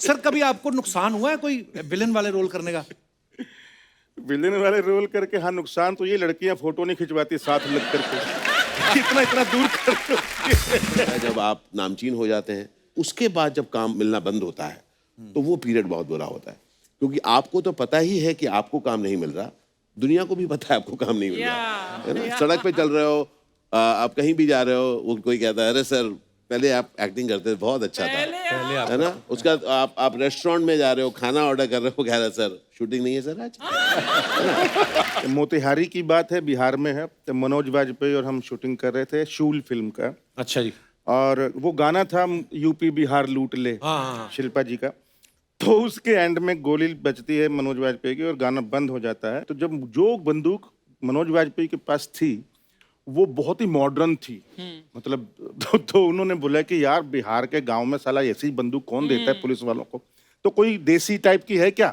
Sir कभी आपको नुकसान हुआ है कोई विलेन वाले रोल करने का? विलेन वाले रोल करके हाँ, नुकसान तो ये लड़कियां फोटो नहीं खिंचवाती साथ लग करके इतना इतना दूर कर जब आप नामचीन हो जाते हैं उसके बाद जब काम मिलना बंद होता है तो वो पीरियड बहुत बुरा होता है, क्योंकि आपको तो पता ही है कि आपको काम नहीं मिल रहा, दुनिया को भी पता है आपको काम नहीं मिल रहा है ना। सड़क पे चल रहे हो, आप कहीं भी जा रहे हो, वो कोई कहता है अरे सर पहले आप एक्टिंग करते थे बहुत अच्छा था, है ना। उसका आप रेस्टोरेंट में जा रहे हो, खाना ऑर्डर कर रहे हो, कह रहे सर शूटिंग नहीं है सर आज। मोतिहारी की बात है, बिहार में है, तो मनोज वाजपेयी और हम शूटिंग कर रहे थे शूल फिल्म का। अच्छा जी। और वो गाना था यूपी बिहार लूट ले, शिल्पा जी का। तो उसके एंड में गोली बजती है मनोज वाजपेयी की और गाना बंद हो जाता है। तो जब जो बंदूक मनोज वाजपेयी के पास थी वो बहुत ही मॉडर्न थी, मतलब तो उन्होंने बोला कि यार बिहार के गांव में साला ऐसी बंदूक कौन देता है पुलिस वालों को, तो कोई देसी टाइप की है क्या।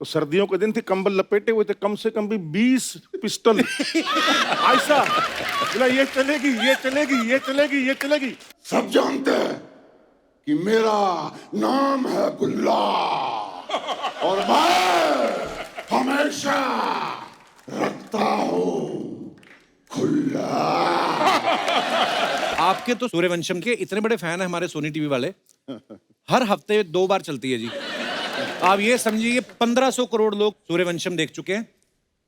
तो सर्दियों के दिन थे, कंबल लपेटे हुए थे, कम से कम भी 20 पिस्टल ऐसा बोला ये चलेगी ये चलेगी ये चलेगी ये चलेगी। सब जानते हैं कि मेरा नाम है बुल्ला और मैं हमेशा रखता हूँ खुला। आपके तो सूर्यवंशम के इतने बड़े फैन है हमारे सोनी टीवी वाले, हर हफ्ते 2 बार चलती है जी। आप ये समझिए 1500 करोड़ लोग सूर्यवंशम देख चुके हैं।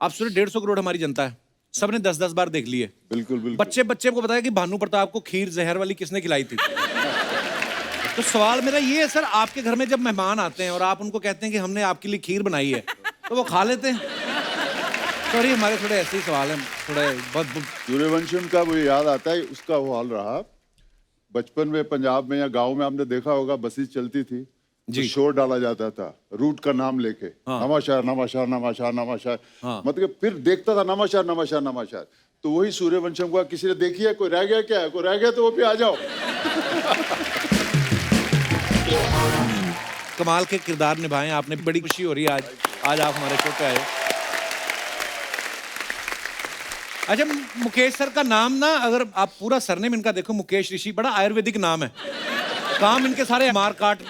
आप सोचिए 150 करोड़ हमारी जनता है, सबने 10-10 बार देख ली है। बिल्कुल बिल्कुल। बच्चे बच्चे को बताया कि भानु प्रताप को खीर जहर वाली किसने खिलाई थी। तो सवाल मेरा ये है सर, आपके घर में जब मेहमान आते हैं और आप उनको कहते हैं कि हमने आपके लिए खीर बनाई है, तो वो खा लेते हैं? सॉरी हमारे थोड़े ऐसे ही सवाल हैं, थोड़े बहुत। सूर्यवंशम का मुझे याद आता है, उसका वो हाल रहा बचपन में पंजाब में या गांव में, हमने देखा होगा बसेस चलती थी जी, तो शोर डाला जाता था रूट का नाम लेके, नवाशहर नवाशहर नवाशहर नवाशहर, मतलब फिर देखता था नवाशहर नवाशहर नवाशहर। तो वही सूर्यवंशम का किसी ने देखी है, कोई रह गया क्या है, कोई रह गया तो वो भी आ जाओ। कमाल के किरदार निभाए आपने, बड़ी खुशी हो रही है आज आप हमारे शो पे आए। अच्छा मुकेश सर का नाम ना, अगर आप पूरा सरनेम इनका देखो, मुकेश ऋषि, बड़ा आयुर्वेदिक नाम है। काम इनके सारे मार काट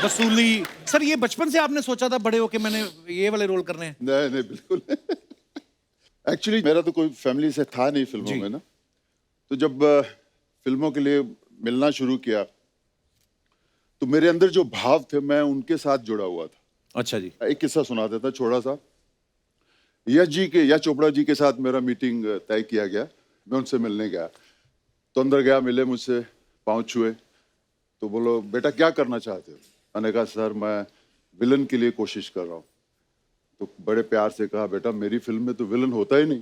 वसूली। सर ये बचपन से आपने सोचा था बड़े होके मैंने ये वाले रोल करने हैं? नहीं नहीं बिल्कुल। एक्चुअली मेरा तो कोई फैमिली से था नहीं फिल्मों में ना, तो जब फिल्मों के लिए मिलना शुरू किया तो मेरे अंदर जो भाव थे मैं उनके साथ जुड़ा हुआ था। अच्छा जी। एक किस्सा सुनाता था छोटा सा। यश चोपड़ा जी के साथ मेरा मीटिंग तय किया गया, मैं उनसे मिलने गया, तो अंदर गया, मिले मुझसे, पाँव छुए, तो बोलो बेटा क्या करना चाहते हो। मैंने कहा सर मैं विलन के लिए कोशिश कर रहा हूँ। तो बड़े प्यार से कहा बेटा मेरी फिल्म में तो विलन होता ही नहीं।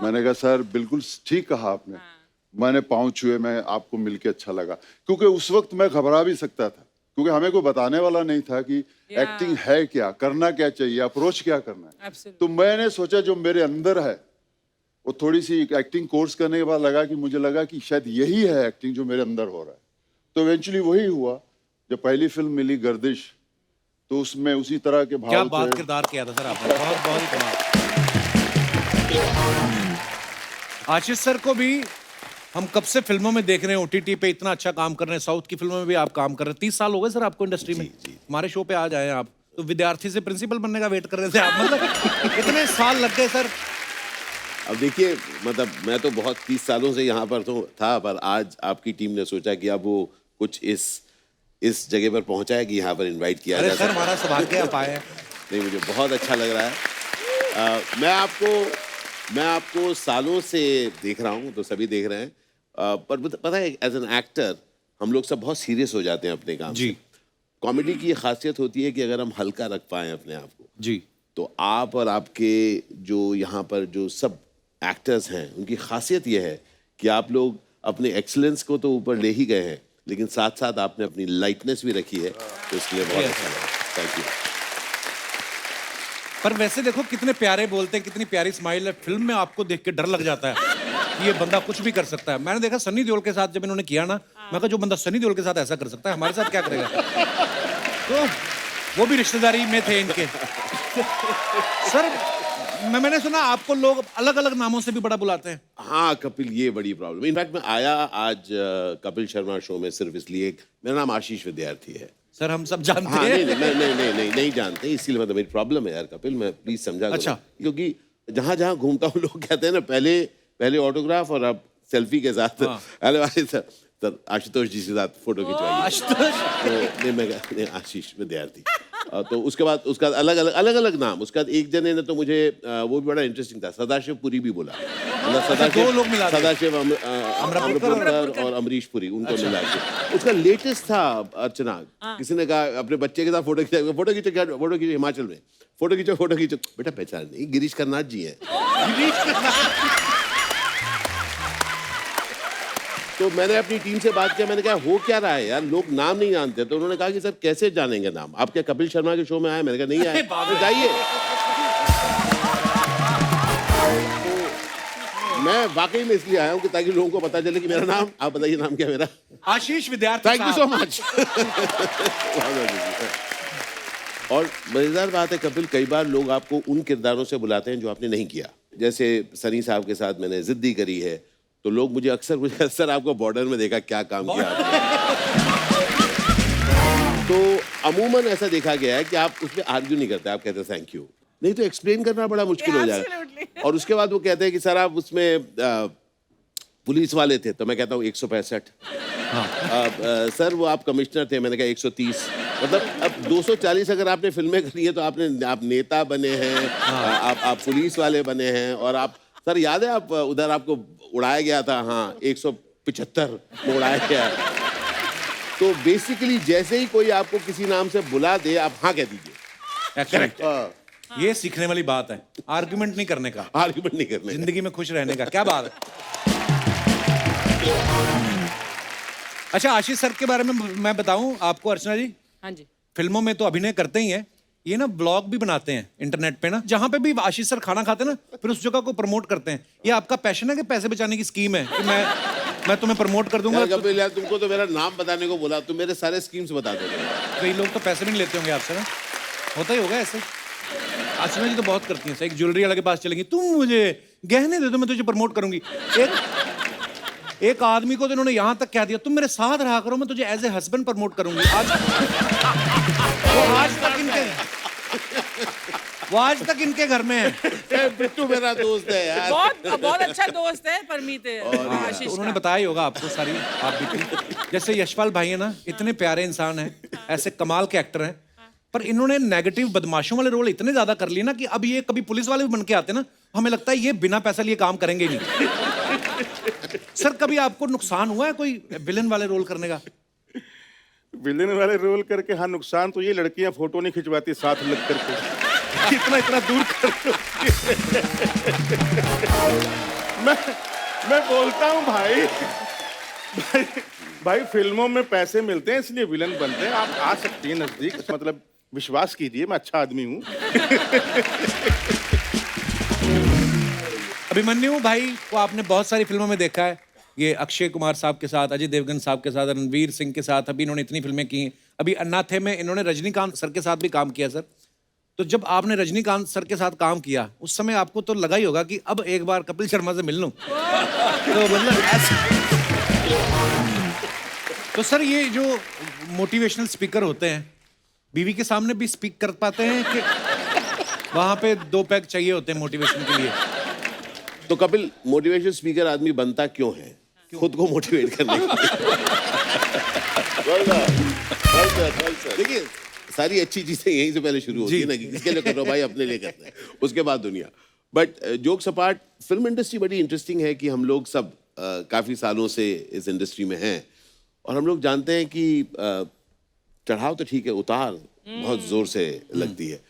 मैंने कहा सर बिल्कुल ठीक कहा आपने। मैंने पाँव छुए, मैं आपको मिलके अच्छा लगा, क्योंकि उस वक्त मैं घबरा भी सकता था, क्योंकि हमें कोई बताने वाला नहीं था कि एक्टिंग है क्या, करना क्या चाहिए, अप्रोच क्या करना है। तो मैंने सोचा जो मेरे अंदर है वो थोड़ी सी एक्टिंग कोर्स करने के बाद लगा कि शायद यही है एक्टिंग जो मेरे अंदर हो रहा है। तो इवेंचुअली वही हुआ। जब पहली फिल्म मिली गर्दिश, तो उसमें उसी तरह के भाव, क्या बात किरदार किया था सर आपने, बहुत बहुत ही कमाल। आशीष सर को भी हम कब से फिल्मों में देख रहे हैं, ओटीटी पे इतना अच्छा काम कर रहे हैं, साउथ की फिल्मों में भी आप काम कर रहे हैं। 30 साल हो गए सर आपको इंडस्ट्री में। हमारे शो पे आ जाए आप, तो विद्यार्थी से प्रिंसिपल बनने का वेट कर रहे थे आप, मतलब इतने साल लग गए सर। अब देखिए मतलब मैं तो बहुत 30 सालों से यहाँ पर तो था, पर आज आपकी टीम ने सोचा कि अब वो कुछ इस जगह पर पहुंचा है कि यहाँ पर इनवाइट किया जाए। सर हमारा सौभाग्य आप आए हैं। नहीं मुझे बहुत अच्छा लग रहा है। मैं आपको सालों से देख रहा हूँ, तो सभी देख रहे हैं, पर पता है एज एन एक्टर हम लोग सब बहुत सीरियस हो जाते हैं अपने काम जी। से। कॉमेडी की ये खासियत होती है कि अगर हम हल्का रख पाएं अपने आप को जी, तो आप और आपके जो यहाँ पर जो सब एक्टर्स हैं उनकी खासियत ये है कि आप लोग अपने एक्सीलेंस को तो ऊपर ले ही गए हैं, लेकिन साथ साथ आपने अपनी लाइटनेस भी रखी है, तो इसके लिए बहुत अच्छा लगा। Thank you. पर वैसे देखो कितने प्यारे बोलते हैं, कितनी प्यारी स्माइल है। फिल्म में आपको देख के डर लग जाता है कि ये बंदा कुछ भी कर सकता है। मैंने देखा सनी देओल के साथ जब इन्होंने किया ना, मैं कहा जो बंदा सनी देओल के साथ ऐसा कर सकता है हमारे साथ क्या करेगा। तो वो भी रिश्तेदारी में थे इनके। सर मैंने सुना आपको लोग अलग अलग नामों से भी बड़ा बुलाते हैं। हाँ कपिल, ये बड़ी प्रॉब्लम। इनफैक्ट मैं आया आज कपिल शर्मा शो में सिर्फ इसलिए, मेरा नाम आशीष विद्यार्थी है। सर हम सब जानते हाँ, हैं। नहीं जानते, इसीलिए मतलब मेरी प्रॉब्लम है यार कपिल, मैं प्लीज समझा करो। अच्छा। क्योंकि जहां जहां घूमता हूँ लोग कहते हैं ना, पहले ऑटोग्राफ और अब सेल्फी के साथ। हेलो भाई सर, आशुतोष जी के साथ फोटो खिंचवाइए। तो नहीं, आशीष विद्यार्थी। तो उसके बाद अलग अलग नाम। उसके बाद एक जने ने तो मुझे वो भी बड़ा इंटरेस्टिंग था, सदाशिव पुरी भी बोला। मतलब दो लोग मिला दिए। सदाशिव अमृतपुर और अमरीश पुरी, उनको मिला के। उसका लेटेस्ट था अर्चना, किसी ने कहा अपने बच्चे के साथ फोटो खींचो हिमाचल में, फोटो खींचो। बेटा पहचान नहीं, गिरीश कर्नाड जी है। तो मैंने अपनी टीम से बात किया, मैंने कहा हो क्या रहा है यार, लोग नाम नहीं जानते। तो उन्होंने कहा कि सर कैसे जानेंगे नाम, आप क्या कपिल शर्मा के शो में आए? मैंने कहा नहीं आए। तो जाइए। तो मैं वाकई में इसलिए आया हूँ कि ताकि लोगों को पता चले कि मेरा नाम, आप बताइए नाम क्या मेरा? आशीष विद्यार्थी। Thank you so much. और मजेदार बात है कपिल, कई बार लोग आपको उन किरदारों से बुलाते हैं जो आपने नहीं किया। जैसे सनी साहब के साथ मैंने जिद्दी करी है, तो लोग मुझे अक्सर पूछते हैं सर आपको बॉर्डर में देखा, क्या काम किया आपने? तो अमूमन ऐसा देखा गया है कि आप उसमें आर्ग्यू नहीं करते, आप कहते हैं थैंक यू। नहीं तो एक्सप्लेन करना बड़ा मुश्किल हो जाएगा। और उसके बाद वो कहते हैं कि सर आप उसमें पुलिस वाले थे, तो मैं कहता हूँ 165। सर वो आप कमिश्नर थे, मैंने कहा 130। मतलब अब 240 अगर आपने फिल्में करी है तो आप नेता बने हैं, आप पुलिस वाले बने हैं। और आप सर याद है आप उधर आपको उड़ाया गया था, हाँ 175 में उड़ाया गया। तो बेसिकली जैसे ही कोई आपको किसी नाम से बुला दे, आप हाँ कह दीजिए। करेक्ट। ये सीखने वाली बात है, आर्गुमेंट नहीं करने का, आर्गुमेंट नहीं करने, जिंदगी में खुश रहने का। क्या बात है। अच्छा आशीष सर के बारे में मैं बताऊं आपको अर्चना जी। हाँ जी। फिल्मों में तो अभिनय करते ही हैं, ये ना ब्लॉग भी बनाते हैं इंटरनेट पे ना, जहां पे भी आशीष सर खाना खाते हैं ना, फिर उस जगह को प्रमोट करते हैं। ये आपका पैशन है कि पैसे बचाने की स्कीम है कि मैं तुम्हें प्रमोट कर दूंगा? कपिल यार तुमको तो मेरा नाम बताने को बोला, तुम मेरे सारे स्कीम्स बता दोगे। कई लोग तो पैसे भी नहीं लेते होंगे आपसे ना, होता ही होगा ऐसे। अर्चना जी तो बहुत करती हैं। एक ज्वेलरी वाले के पास चलेंगी, तुम मुझे गहने दे दो मैं तुझे प्रमोट करूंगी। एक आदमी को तो इन्होंने यहां तक कह दिया, तुम मेरे साथ रहा करो मैं तुझे एज ए हस्बैंड प्रमोट करूंगी। वो आज तक इनके घर में है। बिट्टू मेरा दोस्त है यार, बहुत अच्छा दोस्त है परमीत आशीष तो उन्होंने का। बताया ही होगा आपको सारी आप भी। जैसे यशपाल भाई है ना, इतने प्यारे इंसान हैं, ऐसे कमाल के एक्टर हैं, पर इन्होंने नेगेटिव बदमाशों वाले रोल इतने ज्यादा कर लिए ना कि अब ये कभी पुलिस वाले भी बन के आते ना, हमें लगता है ये बिना पैसा लिए काम करेंगे ही नहीं। सर कभी आपको नुकसान हुआ है कोई विलन वाले रोल करने का? विलेन वाले रोल करके हाँ, नुकसान तो ये लड़कियां फोटो नहीं खिंचवाती साथ लग करके, इतना दूर कर। मैं बोलता हूँ भाई फिल्मों में पैसे मिलते हैं इसलिए विलन बनते हैं। आप आ सकती हैं नजदीक, मतलब विश्वास कीजिए मैं अच्छा आदमी हूँ। अभिमन्यु भाई को आपने बहुत सारी फिल्मों में देखा है, ये अक्षय कुमार साहब के साथ, अजय देवगन साहब के साथ, रणवीर सिंह के साथ, अभी इन्होंने इतनी फिल्में की हैं। अभी अन्नाथे में इन्होंने रजनीकांत सर के साथ भी काम किया सर। तो जब आपने रजनीकांत सर के साथ काम किया उस समय आपको तो लगा ही होगा कि अब एक बार कपिल शर्मा से मिल लूं। तो मतलब तो सर ये जो मोटिवेशनल स्पीकर होते हैं, बीवी के सामने भी स्पीक कर पाते हैं कि वहां पे 2 पैग चाहिए होते हैं मोटिवेशन के लिए? तो कपिल मोटिवेशन स्पीकर आदमी बनता क्यों है? खुद को मोटिवेट करने के लिए। देखिए सारी अच्छी चीजें यहीं से पहले शुरू होती है ना, कि किसके लिए कर रहे हो भाई, अपने लिए करते हैं, उसके बाद दुनिया। But jokes apart, film industry बड़ी इंटरेस्टिंग है कि हम लोग सब काफी सालों से इस इंडस्ट्री में हैं, और हम लोग जानते हैं कि चढ़ाव तो ठीक है, उतार बहुत जोर से लगती है।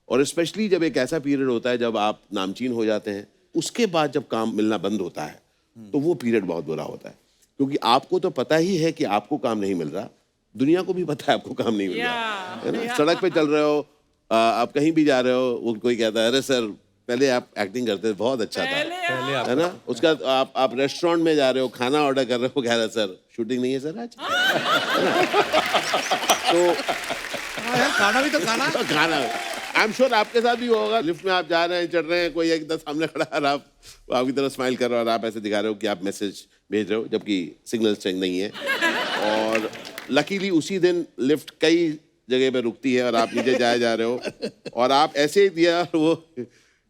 और स्पेशली जब एक ऐसा पीरियड होता है जब आप नामचीन हो जाते हैं, उसके बाद जब काम मिलना बंद होता है, तो वो पीरियड बहुत बुरा होता है। क्योंकि आपको तो पता ही है कि आपको काम नहीं मिल रहा, दुनिया को भी पता है आपको काम नहीं मिल रहा, है ना। सड़क पे चल रहे हो, आप कहीं भी जा रहे हो, वो कोई कहता है अरे सर पहले आप एक्टिंग करते थे, बहुत अच्छा था, है ना। उसका आप रेस्टोरेंट में जा रहे हो, खाना ऑर्डर कर रहे हो, कह रहे सर शूटिंग नहीं है सर आज, तो खाना भी तो खाना आई एम श्योर आपके साथ भी होगा, लिफ्ट में आप जा रहे हैं, चढ़ रहे हैं, कोई एकदम सामने खड़ा है और आप आपकी तरफ स्माइल कर रहे हो और आप ऐसे दिखा रहे हो कि आप मैसेज भेज रहे हो, जबकि सिग्नल स्ट्रेंथ नहीं है। और लकीली उसी दिन लिफ्ट कई जगह पे रुकती है और आप नीचे जाए जा रहे हो और आप ऐसे ही दिया और वो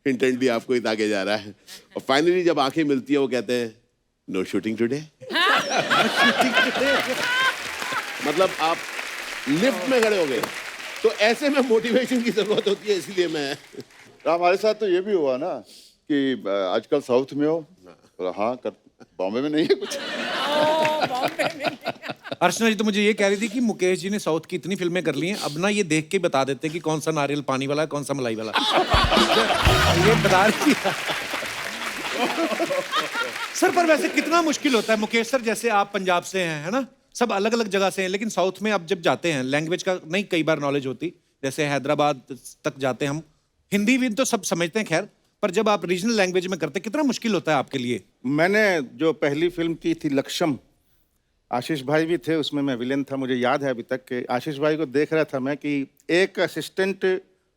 इंटेंटली आपको ही ताके जा रहा है और फाइनली जब आंखें मिलती है वो कहते हैं नो शूटिंग टुडे। मतलब आप लिफ्ट में खड़े हो गए। तो ऐसे में मोटिवेशन की जरूरत होती है, इसलिए मैं हमारे साथ तो ये भी हुआ ना कि आजकल साउथ में हो, बोला हाँ कर, बॉम्बे में नहीं है कुछ। अर्चना जी तो मुझे ये कह रही थी कि मुकेश जी ने साउथ की इतनी फिल्में कर ली हैं, अब ना ये देख के बता देते हैं कि कौन सा नारियल पानी वाला है, कौन सा मलाई वाला। ये बता रही थी। सर पर वैसे कितना मुश्किल होता है मुकेश सर, जैसे आप पंजाब से हैं, है ना, सब अलग अलग जगह से हैं, लेकिन साउथ में आप जब जाते हैं लैंग्वेज का नहीं कई बार नॉलेज होती, जैसे हैदराबाद तक जाते हैं हम, हिंदी भी तो सब समझते हैं खैर, पर जब आप रीजनल लैंग्वेज में करते हैं कितना मुश्किल होता है आपके लिए? मैंने जो पहली फिल्म की थी लक्ष्यम, आशीष भाई भी थे उसमें, मैं विलेन था, मुझे याद है अभी तक कि आशीष भाई को देख रहा था मैं कि एक असिस्टेंट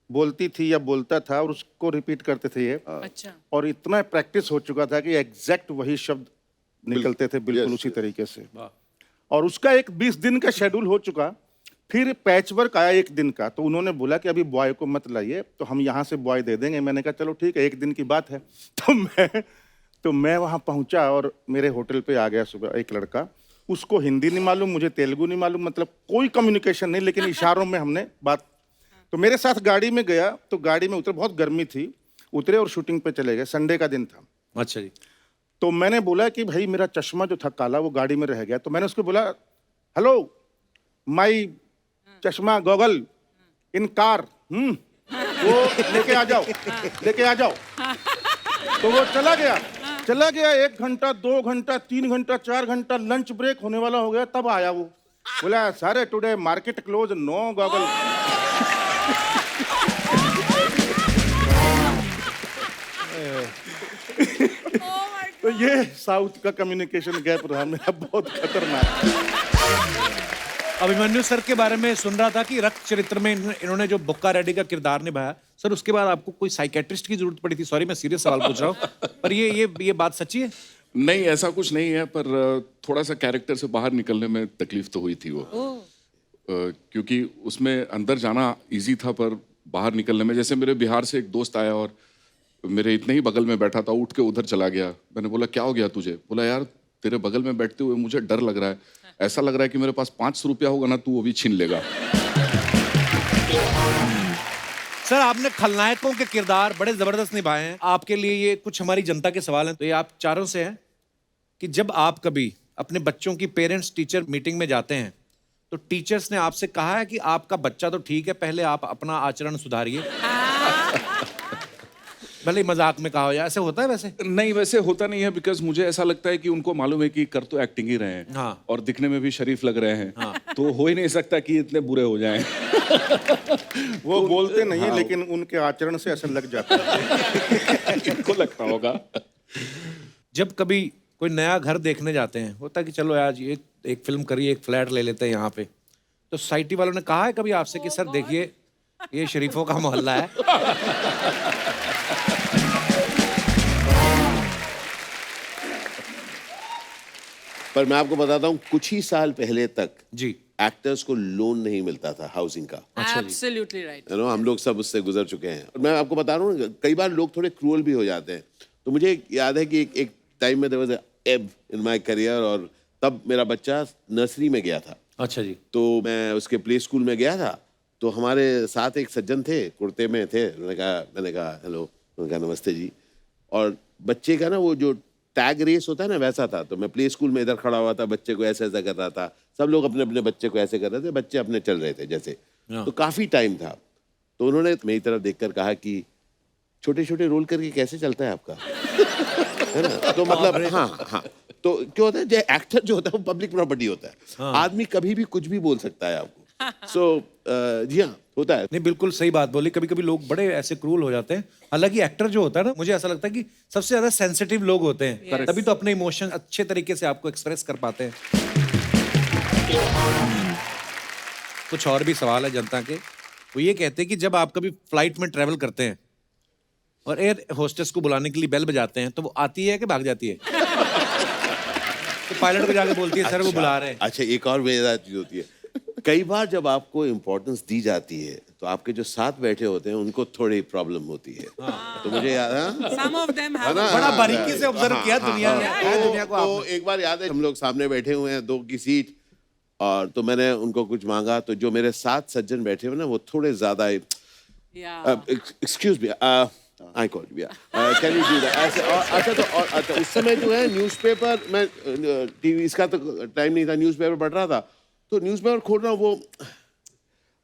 बोलती थी या बोलता था और उसको रिपीट करते थे ये, अच्छा। और इतना प्रैक्टिस हो चुका था कि एग्जैक्ट वही शब्द निकलते थे बिल्कुल Yes, उसी तरीके से। और उसका एक 20 दिन का शेड्यूल हो चुका, फिर पैच वर्क आया 1 दिन का, तो उन्होंने बोला कि अभी बॉय को मत लाइए, तो हम यहाँ से बॉय दे देंगे। मैंने कहा चलो ठीक है, 1 दिन की बात है। तो मैं वहाँ पहुँचा और मेरे होटल पे आ गया सुबह एक लड़का, उसको हिंदी नहीं मालूम, मुझे तेलुगु नहीं मालूम, मतलब कोई कम्युनिकेशन नहीं, लेकिन इशारों में हमने बात। तो मेरे साथ गाड़ी में गया, तो गाड़ी में उतरे, बहुत गर्मी थी, उतरे और शूटिंग पे चले गए, संडे का दिन था। अच्छा जी। तो मैंने बोला कि भाई मेरा चश्मा जो था काला वो गाड़ी में रह गया, तो मैंने उसको बोला हेलो माई चश्मा गॉगल इन कार, वो लेके आ जाओ, लेके आ जाओ। तो वो चला गया 1 घंटा 2 घंटा 3 घंटा 4 घंटा, लंच ब्रेक होने वाला हो गया, तब आया वो, बोला सारे today market close, no goggle. तो ये साउथ का कम्युनिकेशन गैप रहा मेरा बहुत खतरनाक। अभिमन्यु सर के बारे में सुन रहा था कि रक्त चरित्र में इन्होंने जो बुक्का रेड्डी का किरदार निभाया, सर उसके बाद आपको कोई साइकेट्रिस्ट की जरूरत पड़ी थी? सॉरी मैं सीरियस सवाल पूछ रहा हूँ, पर ये बात सच्ची है? नहीं, ऐसा कुछ नहीं है, पर थोड़ा सा कैरेक्टर से बाहर निकलने में तकलीफ तो हुई थी वो। क्योंकि उसमें अंदर जाना इजी था, पर बाहर निकलने में, जैसे मेरे बिहार से एक दोस्त आया और मेरे इतने ही बगल में बैठा था, उठ के उधर चला गया। मैंने बोला क्या हो गया तुझे? बोला यार तेरे बगल में बैठते हुए मुझे डर लग रहा है, ऐसा लग रहा है कि मेरे पास 500 रुपया होगा ना, तू वो भी छीन लेगा। सर आपने खलनायकों के किरदार बड़े जबरदस्त निभाए हैं। आपके लिए ये कुछ हमारी जनता के सवाल हैं, तो ये आप चारों से है कि जब आप कभी अपने बच्चों की पेरेंट्स टीचर मीटिंग में जाते हैं, तो टीचर्स ने आपसे कहा है कि आपका बच्चा तो ठीक है, पहले आप अपना आचरण सुधारिए? भले मजाक में कहा हो, या ऐसे होता है? वैसे नहीं, वैसे होता नहीं है, बिकॉज मुझे ऐसा लगता है कि उनको मालूम है कि कर तो एक्टिंग ही रहे हैं, हाँ। और दिखने में भी शरीफ लग रहे हैं, तो हो ही नहीं सकता कि इतने बुरे हो जाएं। वो बोलते नहीं है, लेकिन उनके आचरण से असर लग जाता है। इनको लगता होगा। जब कभी कोई नया घर देखने जाते हैं, होता है कि चलो आज ये एक फिल्म करिए, एक फ्लैट ले लेते हैं यहाँ पे, तो सोसाइटी वालों ने कहा है कभी आपसे कि सर देखिए ये शरीफों का मोहल्ला है? पर मैं आपको बताता हूँ, कुछ ही साल पहले तक जी एक्टर्स को लोन नहीं मिलता था हाउसिंग का। Absolutely right. हम लोग सब उससे गुजर चुके हैं। और मैं आपको बता रहा हूँ, कई बार लोग थोड़े क्रूअल भी हो जाते हैं। तो मुझे याद है कि एक टाइम में देयर वाज अ एब इन माय करियर, और तब मेरा बच्चा नर्सरी में गया था। अच्छा जी। तो मैं उसके प्ले स्कूल में गया था, तो हमारे साथ एक सज्जन थे, कुर्ते में थे। मैंने कहा हेलो, उन्होंने कहा नमस्ते जी। और बच्चे का ना वो जो टैग रेस होता है ना, वैसा था। तो मैं प्ले स्कूल में इधर खड़ा हुआ था, बच्चे को ऐसे ऐसा कर रहा था, सब लोग अपने अपने बच्चे को ऐसे कर रहे थे, बच्चे अपने चल रहे थे जैसे। तो काफी टाइम था। तो उन्होंने मेरी तरफ देखकर कहा कि छोटे छोटे रोल करके कैसे चलता है आपका? है ना? तो मतलब हाँ, तो क्या होता है, जो एक्टर जो होता है वो पब्लिक प्रॉपर्टी होता है। आदमी कभी भी कुछ भी बोल सकता है आपको। सो जी हाँ, होता है। नहीं बिल्कुल सही बात बोली। कभी कभी लोग बड़े ऐसे क्रूल हो जाते हैं। हालांकि एक्टर जो होता है ना, मुझे ऐसा लगता है कि सबसे ज्यादा सेंसिटिव लोग होते हैं, तभी तो अपने इमोशन अच्छे तरीके से आपको एक्सप्रेस कर पाते हैं। कुछ और भी सवाल है जनता के। वो ये कहते हैं कि जब आप कभी फ्लाइट में ट्रेवल करते हैं और एयर होस्टेस को बुलाने के लिए बेल बजाते हैं तो वो आती है कि भाग जाती है? तो पायलट को जाके बोलती है सर वो बुला रहे हैं। अच्छा, एक और मजेदार चीज होती है, कई बार जब आपको इम्पोर्टेंस दी जाती है तो आपके जो साथ बैठे होते हैं उनको थोड़ी प्रॉब्लम होती है। तो मुझे याद है Some of them have. बड़ा बारीकी से ऑब्जर्व किया दुनिया ने, दुनिया को तो आपने। एक बार याद है हम लोग सामने बैठे हुए हैं 2 की सीट, और तो मैंने उनको कुछ मांगा, तो जो मेरे साथ सज्जन बैठे हुए ना वो थोड़े ज्यादा Yeah. Excuse me I call you can you do that ऐसे। और अच्छा, तो और अच्छा उस समय जो है न्यूज़पेपर, मैं टीवी इसका तो टाइम नहीं था, न्यूज़पेपर पढ़ रहा था, तो न्यूज़पेपर खोल रहा हूँ, वो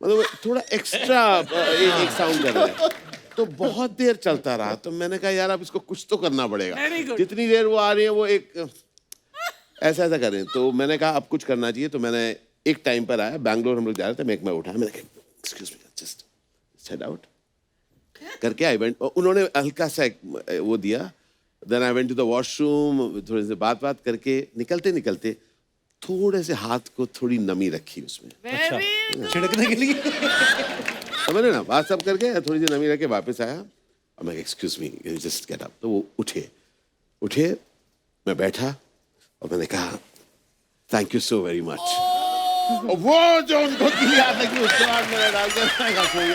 मतलब थोड़ा एक्स्ट्रा एक साउंड कर रहा है, तो बहुत देर चलता रहा। तो मैंने कहा यार अब इसको कुछ तो करना पड़ेगा। Very good. जितनी देर वो आ रही है वो एक ऐसा ऐसा कर रहे हैं, तो मैंने कहा अब कुछ करना चाहिए। तो मैंने एक टाइम पर आया, बैंगलोर हम लोग जा रहे थे, मैं उठाया, मैंने कहा excuse me just set out करके आई वेंट, उन्होंने हल्का सा वो दिया, then I went to the washroom, थोड़ी सी बात करके निकलते निकलते थोड़े से हाथ को थोड़ी नमी रखी उसमें, Very छिड़कने के लिए। समझ रहे ना, बात सब करके थोड़ी सी नमी रख के वापस आया, और मैं excuse me just get up. तो वो उठे, मैं बैठा और मैंने कहा thank you so very much. वो जो उनको किया था कि उसके बाद मैंने डाल के मैंने कहा भाई,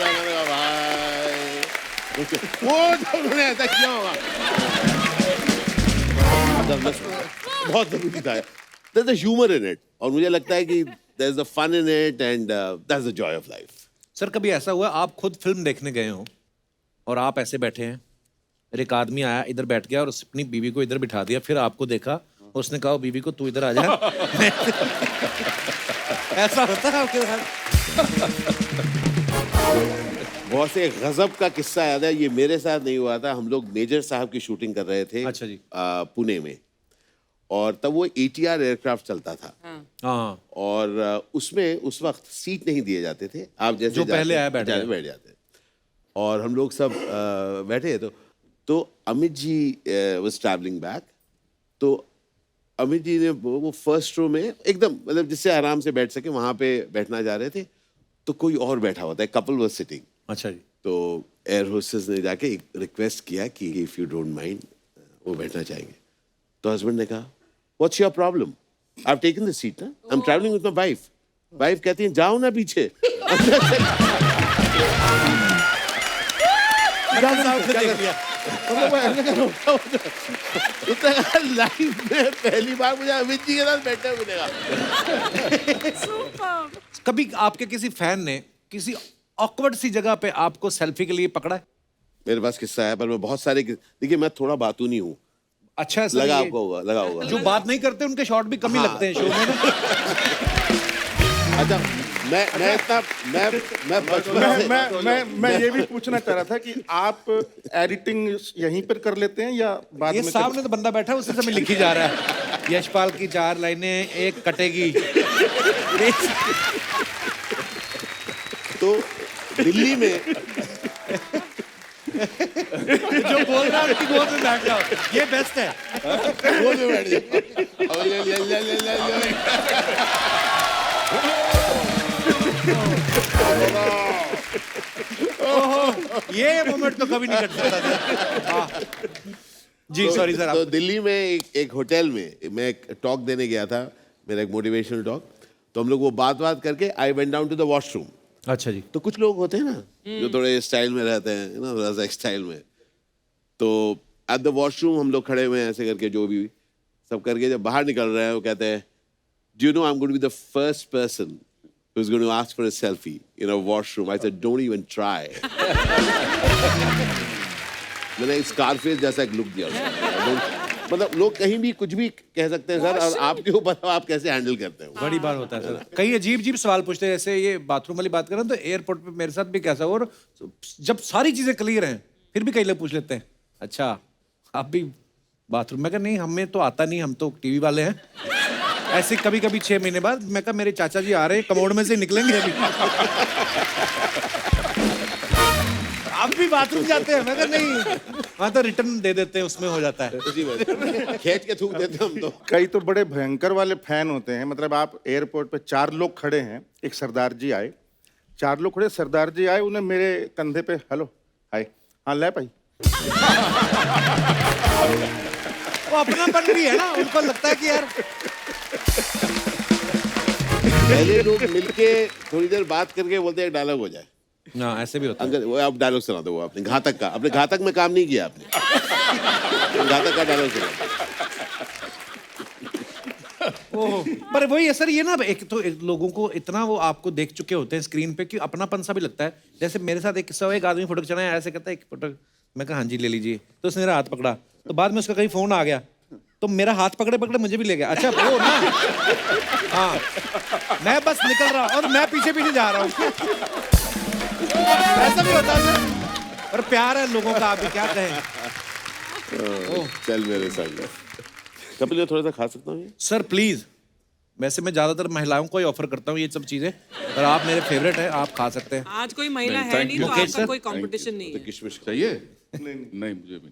वो जो उन्होंने ऐसा किया होगा बहुत जरूरी था। There's a humor in it, और मुझे लगता है कि there's a fun in it, and that's the joy of life. Sir कभी ऐसा हुआ आप खुद फिल्म देखने गए हो और आप ऐसे बैठे हैं, फिर एक आदमी आया इधर बैठ गया और उसने अपनी बीवी को इधर बिठा दिया, फिर आपको देखा, उसने कहा बीवी को तू इधर आ जा। ऐसा होता है आपके साथ? बहुत से गजब का किस्सा याद है, ये मेरे साथ नहीं हुआ था। हम लोग मेजर साहब की शूटिंग कर रहे थे, अच्छा जी। पुणे में, और तब वो ATR एयरक्राफ्ट चलता था, हाँ, और उसमें उस वक्त सीट नहीं दिए जाते थे, आप जैसे जो पहले आया बैठ जाए। बैठ जाते, और हम लोग सब बैठे, तो Amit ji was travelling back, तो अमित जी ने वो फर्स्ट रो में एकदम मतलब जिससे आराम से बैठ सके वहां पे बैठना जा रहे थे, तो कोई और बैठा होता है, कपल वाज सिटिंग। अच्छा जी। तो एयर होस्टेस ने जाके एक रिक्वेस्ट किया कि इफ यू डोंट माइंड वो बैठना चाहेंगे, तो हस्बैंड ने कहा what's your problem, I have taken the seat ना, I am travelling with my wife. Wife कहती है जाओ ना पीछे। लाइफ में पहली बार मुझे अमित जी के साथ बैठे मिलेगा। superb. कभी आपके किसी फैन ने किसी ऑकवर्ड सी जगह पे आपको सेल्फी के लिए पकड़ा है? मेरे पास किस्सा है, पर मैं बहुत सारे देखिए मैं थोड़ा बातूनी हूँ, अच्छा है सर, लगा ये- आपको होगा, लगा होगा। जो बात नहीं करते उनके शॉट भी कम ही लगते हैं शो में ना। अच्छा, मैं इतना मैं बचपन से मैं ये भी पूछना चाह रहा था कि आप एडिटिंग यहीं पर कर लेते हैं या बाद ये में सामने तो बंदा बैठा है उसी समय लिखी जा रहा है, यशपाल की 4 लाइनें एक कटेगी। तो दिल्ली में जो बोल रहा है उसकी गोद में बैठ जाओ, ये बेस्ट है। वो जो बैठ जाओ। ये मोमेंट तो कभी नहीं कट सकता था। हाँ। जी सॉरी सर, तो दिल्ली में एक होटल में मैं एक टॉक देने गया था, मेरा एक मोटिवेशनल टॉक, तो हम लोग वो बात करके I went down to the washroom. अच्छा जी। तो कुछ लोग होते हैं ना जो थोड़े स्टाइल में रहते हैं ना, थोड़ा सा स्टाइल में, तो एट द वॉशरूम हम लोग खड़े हुए हैं ऐसे करके, जो भी सब करके जब बाहर निकल रहे हैं वो कहते हैं do you know I am going to be the first person who is going to ask for a selfie in a washroom. I said don't even try. मैंने स्कारफेस जैसा एक लुक दिया उसको। मतलब लोग कहीं भी कुछ भी कह सकते हैं सर, और आपके ऊपर आप कैसे हैंडल करते हैं। बड़ी बार होता है सर, कई अजीब अजीब सवाल पूछते हैं, जैसे ये बाथरूम वाली बात करें तो एयरपोर्ट पे मेरे साथ भी कैसा हुआ, और जब सारी चीजें क्लियर हैं फिर भी कई लोग पूछ लेते हैं अच्छा आप भी बाथरूम, मैं कहा नहीं हमें तो आता नहीं, हम तो टीवी वाले हैं। ऐसे कभी कभी 6 महीने बाद मैं कहा मेरे चाचा जी आ रहे हैं कमोड में से निकलेंगे अभी। आप भी बाथरूम जाते हैं? मैं कहा नहीं, हाँ तो रिटर्न दे देते हैं, उसमें हो जाता है। उसी में खींच के थूक देते हैं हम तो। कई तो बड़े भयंकर वाले फैन होते हैं, मतलब आप एयरपोर्ट पे 4 लोग खड़े हैं, एक सरदार जी आए, चार लोग खड़े, सरदार जी आए, उन्हें मेरे कंधे पे हेलो हाय, हाँ ले भाई। वो अपनापन भी है ना, उनको लगता है कि यार पहले लोग मिलके थोड़ी देर बात करके बोलते हैं डायलॉग हो जाए। ना ऐसे भी होता है। अंकल वो आप डायलॉग सुना दो, वो आपने घातक का, अपने घातक में काम नहीं किया आपने। घातक का डायलॉग सुना दो। पर वही है सर, ये ना एक तो लोगों को इतना वो आपको देख चुके होते हैं स्क्रीन पे कि अपनापन सा भी लगता है। जैसे मेरे साथ एक किस्सा हुआ, एक आदमी फोटो खिंचाना ऐसे कहता है एक फोटो, मैं कहा हाँ जी ले लीजिए, तो उसने मेरा हाथ पकड़ा, तो बाद में उसका कहीं फोन आ गया तो मेरा हाथ पकड़े पकड़े मुझे भी ले गया। अच्छा वो ना, हाँ मैं बस निकल रहा और मैं पीछे पीछे जा रहा हूँ। ऐसा भी होता है सर, और प्यार है लोगों का, आप भी क्या कहें। चल मेरे संग कपिल ये थोड़ा सा खा सकता हूँ ये? सर प्लीज, वैसे मैं ज्यादातर महिलाओं को ही ऑफर करता हूँ ये सब चीजें, पर आप मेरे फेवरेट हैं, आप खा सकते हैं। आज कोई महिला नहीं, है thank नहीं you. तो मुकेश आपका सर? कोई कंपटीशन नहीं है। किशमिश चाहिए? नहीं मुझे भी नहीं।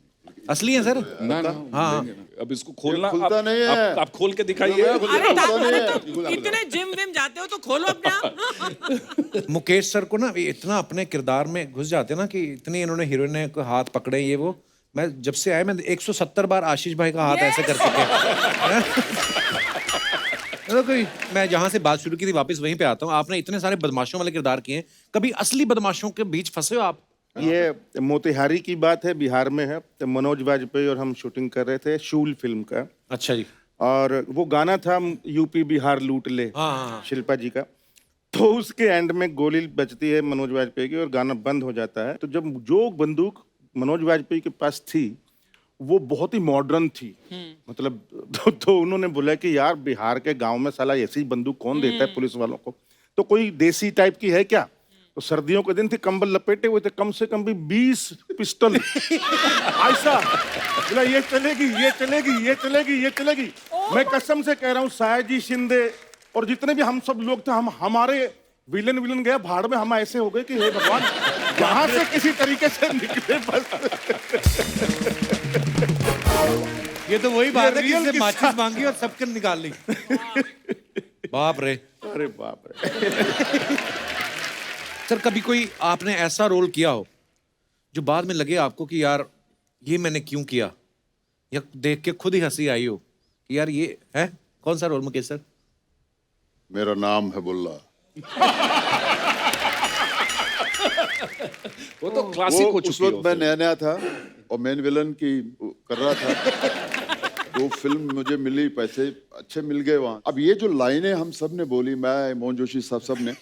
असली है सर। ना ना हाँ। लेंगे ना। अब इसको खोलना, खुलता नहीं है। आप खोल के दिखाइए। अरे तो इतने जिम विम जाते हो तो खोलो अपने आप। मुकेश सर को ना इतना अपने किरदार में घुस जाते हैं ना कि इतनी इन्होंने हीरोइन को हाथ पकड़े, ये वो। मैं जब से आया मैं 170 बार आशीष भाई का हाथ ऐसे कर चुके हैं। कोई मैं जहां से बात शुरू की थी वापस वहीं पे आता हूँ। आपने इतने सारे बदमाशों वाले किरदार किए हैं, कभी असली बदमाशों के बीच फंसे हो आप? ये मोतिहारी की बात है, बिहार में है। तो मनोज वाजपेयी और हम शूटिंग कर रहे थे शूल फिल्म का, अच्छा जी। और वो गाना था यूपी बिहार लूट ले, हाँ। शिल्पा जी का। तो उसके एंड में गोली बजती है मनोज वाजपेयी की और गाना बंद हो जाता है। तो जब जो बंदूक मनोज वाजपेयी के पास थी वो बहुत ही मॉडर्न थी, मतलब तो उन्होंने बोला कि यार बिहार के गांव में साला ऐसी बंदूक कौन देता है पुलिस वालों को, तो कोई देसी टाइप की है क्या। तो सर्दियों के दिन थे, कंबल लपेटे हुए थे, कम से कम भी 20 पिस्टल ऐसा बोला ये चलेगी ये चलेगी ये चलेगी ये चलेगी। मैं कसम से कह रहा हूँ, सायाजी शिंदे और जितने भी हम सब लोग थे, हम हमारे विलन गया भाड़ में, हम ऐसे हो गए कि हे भगवान यहाँ से किसी तरीके से निकले बस। ये तो वही बात है कि रियल इससे किस्सा। माचिस मांगी और सबके निकाल ली। बाप रे। अरे बाप रे। सर कभी कोई आपने ऐसा रोल किया हो जो बाद में लगे आपको कि यार ये मैंने क्यों किया, या देख के खुद ही हंसी आई हो कि यार ये है? कौन सा रोल मुकेश सर? मेरा नाम है बुल्ला। वो तो क्लासिक हो उस चुकी वक्त मैं है। नया नया था और मेन विलन की कर रहा था। वो फिल्म मुझे मिली, पैसे अच्छे मिल गए वहाँ। अब ये जो लाइनें हम सब ने बोली, मैं मोहन जोशी साहब सब ने,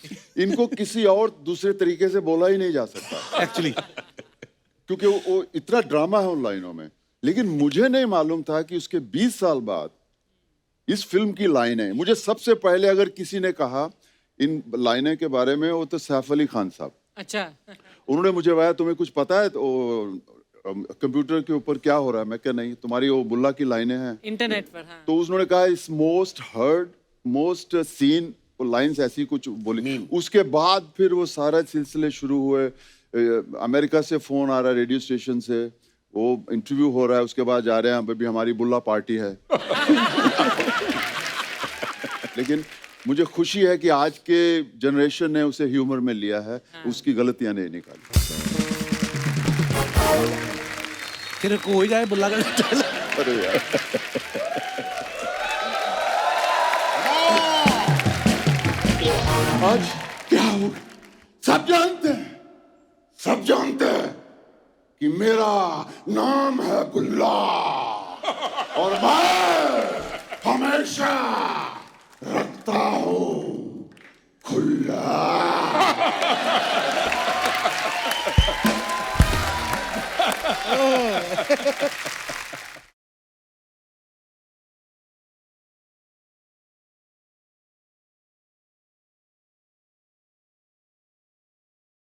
इनको किसी और दूसरे तरीके से बोला ही नहीं जा सकता एक्चुअली। क्योंकि वो इतना ड्रामा है उन लाइनों में। लेकिन मुझे नहीं मालूम था कि उसके 20 साल बाद इस फिल्म की लाइनें, मुझे सबसे पहले अगर किसी ने कहा इन लाइनें के बारे में, वो तो सैफ अली खान साहब। अच्छा। उन्होंने मुझे बताया तुम्हें कुछ पता है तो कंप्यूटर के ऊपर क्या हो रहा है। मैं क्या नहीं, तुम्हारी वो बुल्ला की लाइनें हैं इंटरनेट पर। हाँ। तो उन्होंने कहा इस मोस्ट हर्ड मोस्ट सीन, वो लाइंस ऐसी कुछ बोली। उसके बाद फिर वो सारा सिलसिले शुरू हुए। अमेरिका से फोन आ रहा है, रेडियो स्टेशन से, वो इंटरव्यू हो रहा है, उसके बाद जा रहे हैं अभी हमारी बुल्ला पार्टी है। लेकिन मुझे खुशी है कि आज के जनरेशन ने उसे ह्यूमर में लिया है, उसकी गलतियां नहीं निकाली। फिर को हो ही जाए बुल्ला का। अरे यार आज क्या हो, सब जानते हैं कि मेरा नाम है बुल्ला और मैं हमेशा रखता हूँ खुला।